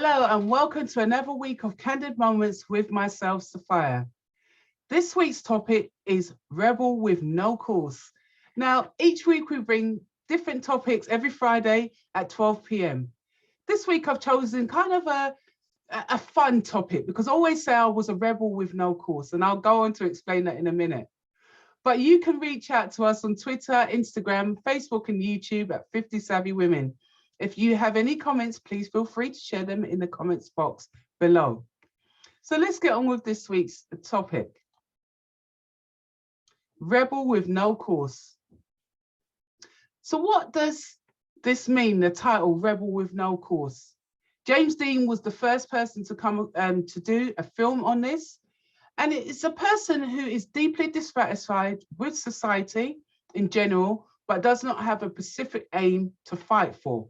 Hello and welcome to another week of Candid Moments with myself, Sapphire. This week's topic is Rebel with No Cause. Now, each week we bring different topics every Friday at 12 p.m. This week I've chosen kind of a fun topic because I always say I was a rebel with no cause, and I'll go on to explain that in a minute. But you can reach out to us on Twitter, Instagram, Facebook and YouTube at 50 Savvy Women. If you have any comments, please feel free to share them in the comments box below. So let's get on with this week's topic. Rebel with no cause. So what does this mean, the title, Rebel with No Cause? James Dean was the first person to come to do a film on this. And it's a person who is deeply dissatisfied with society in general, but does not have a specific aim to fight for.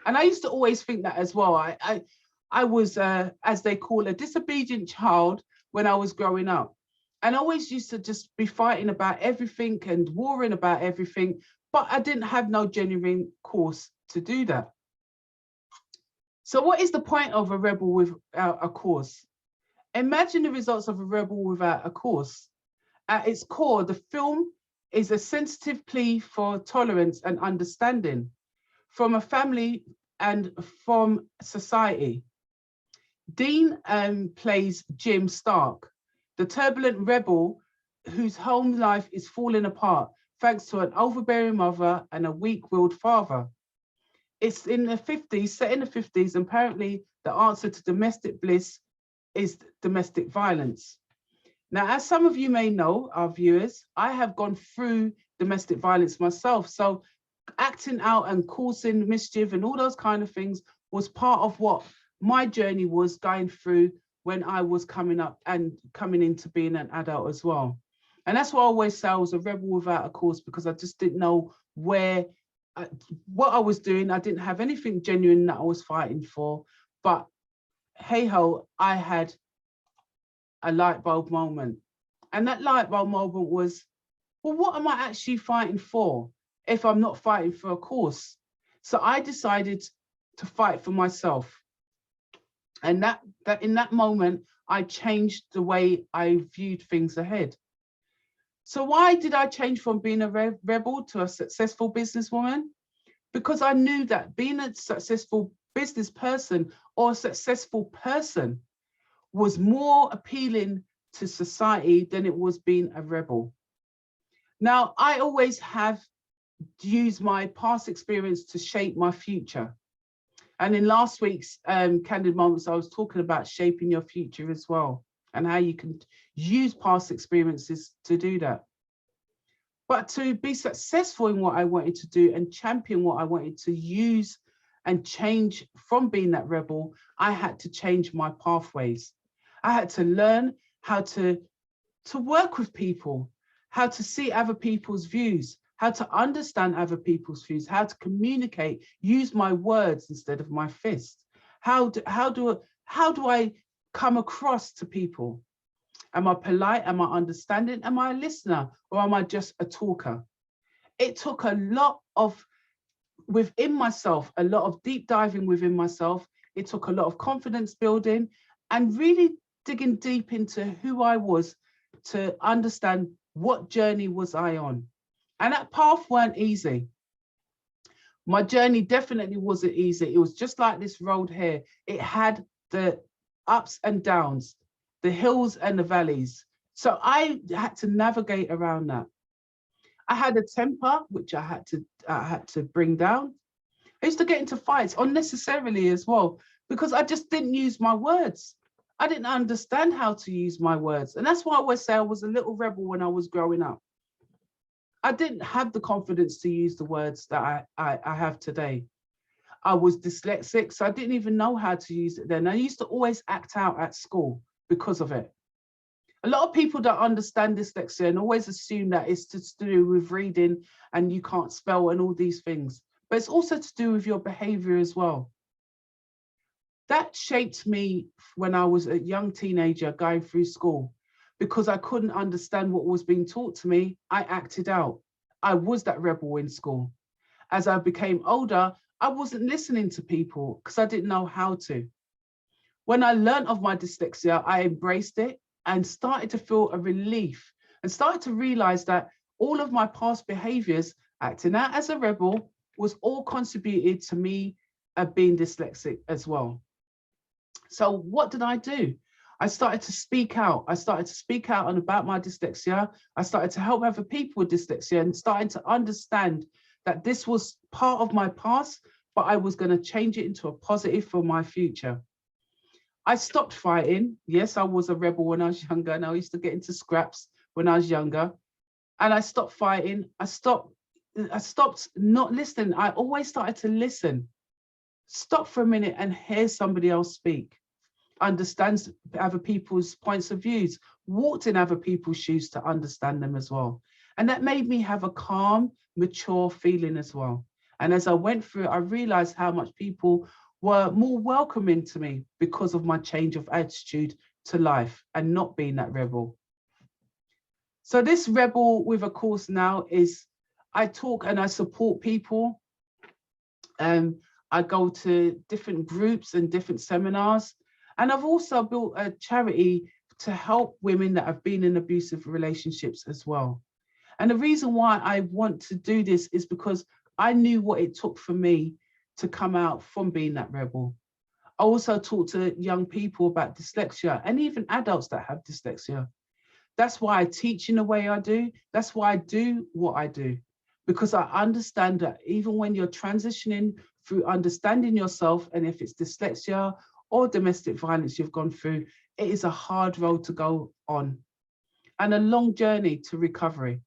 And I used to always think that as well. I was, as they call, a disobedient child when I was growing up. And I always used to just be fighting about everything and warring about everything, but I didn't have no genuine cause to do that. So what is the point of a rebel without a cause? Imagine the results of a rebel without a cause. At its core, the film is a sensitive plea for tolerance and understanding from a family and from society. Dean plays Jim Stark, the turbulent rebel whose home life is falling apart thanks to an overbearing mother and a weak-willed father. It's in the 50s, set in the 50s, and apparently the answer to domestic bliss is domestic violence. Now, as some of you may know, our viewers, I have gone through domestic violence myself. So acting out and causing mischief and all those kind of things was part of what my journey was going through when I was coming up and coming into being an adult as well. And that's why I always say I was a rebel without a cause, because I just didn't know what I was doing. I didn't have anything genuine that I was fighting for. But hey ho, I had a light bulb moment. And that light bulb moment was, well, what am I actually fighting for if I'm not fighting for a cause? So I decided to fight for myself. And that in that moment, I changed the way I viewed things ahead. So why did I change from being a rebel to a successful businesswoman? Because I knew that being a successful business person or a successful person was more appealing to society than it was being a rebel. Now, I always have used my past experience to shape my future. And in last week's Candid Moments, I was talking about shaping your future as well, and how you can use past experiences to do that. But to be successful in what I wanted to do and champion what I wanted to use and change from being that rebel, I had to change my pathways. I had to learn how to work with people, how to see other people's views, how to understand other people's views, how to communicate, use my words instead of my fists. How do I come across to people? Am I polite? Am I understanding? Am I a listener? Or am I just a talker? It took a lot of within myself, a lot of deep diving within myself. It took a lot of confidence building and really digging deep into who I was to understand what journey was I on. And that path weren't easy. My journey definitely wasn't easy. It was just like this road here. It had the ups and downs, the hills and the valleys. So I had to navigate around that. I had a temper, which I had to bring down. I used to get into fights unnecessarily as well, because I just didn't use my words. I didn't understand how to use my words. And that's why I always say I was a little rebel when I was growing up. I didn't have the confidence to use the words that I have today. I was dyslexic, so I didn't even know how to use it then. I used to always act out at school because of it. A lot of people don't understand dyslexia and always assume that it's to do with reading and you can't spell and all these things, but it's also to do with your behavior as well. That shaped me when I was a young teenager going through school, because I couldn't understand what was being taught to me. I acted out. I was that rebel in school. As I became older, I wasn't listening to people because I didn't know how to. When I learned of my dyslexia, I embraced it and started to feel a relief and started to realize that all of my past behaviors, acting out as a rebel, was all contributed to me being dyslexic as well. So what did I do? I started to speak out. I started to speak out on about my dyslexia. I started to help other people with dyslexia and starting to understand that this was part of my past, but I was going to change it into a positive for my future. I stopped fighting. Yes, I was a rebel when I was younger, and I used to get into scraps when I was younger. And I stopped fighting. I stopped not listening. I always started to listen. Stop for a minute and hear somebody else speak. Understand other people's points of views. Walked in other people's shoes to understand them as well. And that made me have a calm, mature feeling as well. And as I went through it, I realized how much people were more welcoming to me because of my change of attitude to life and not being that rebel. So this rebel with a course now is, I talk and I support people. I go to different groups and different seminars. And I've also built a charity to help women that have been in abusive relationships as well. And the reason why I want to do this is because I knew what it took for me to come out from being that rebel. I also talk to young people about dyslexia and even adults that have dyslexia. That's why I teach in the way I do. That's why I do what I do, because I understand that even when you're transitioning through understanding yourself, and if it's dyslexia or domestic violence you've gone through, it is a hard road to go on and a long journey to recovery.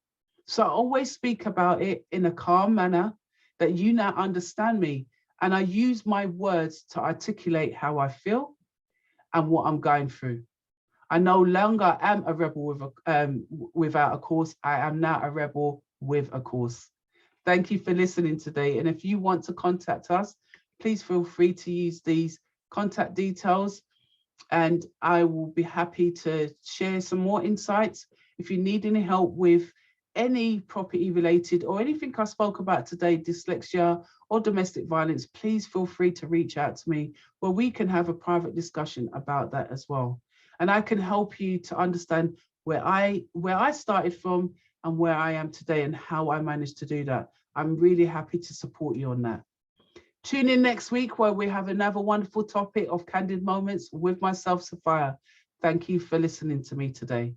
So I always speak about it in a calm manner that you now understand me. And I use my words to articulate how I feel and what I'm going through. I no longer am a rebel without a course. I am now a rebel with a course. Thank you for listening today. And if you want to contact us, please feel free to use these contact details and I will be happy to share some more insights. If you need any help with any property related or anything I spoke about today, dyslexia or domestic violence, please feel free to reach out to me where we can have a private discussion about that as well. And I can help you to understand where I started from and where I am today and how I managed to do that. I'm really happy to support you on that. Tune in next week where we have another wonderful topic of candid moments with myself, Sapphire. Thank you for listening to me today.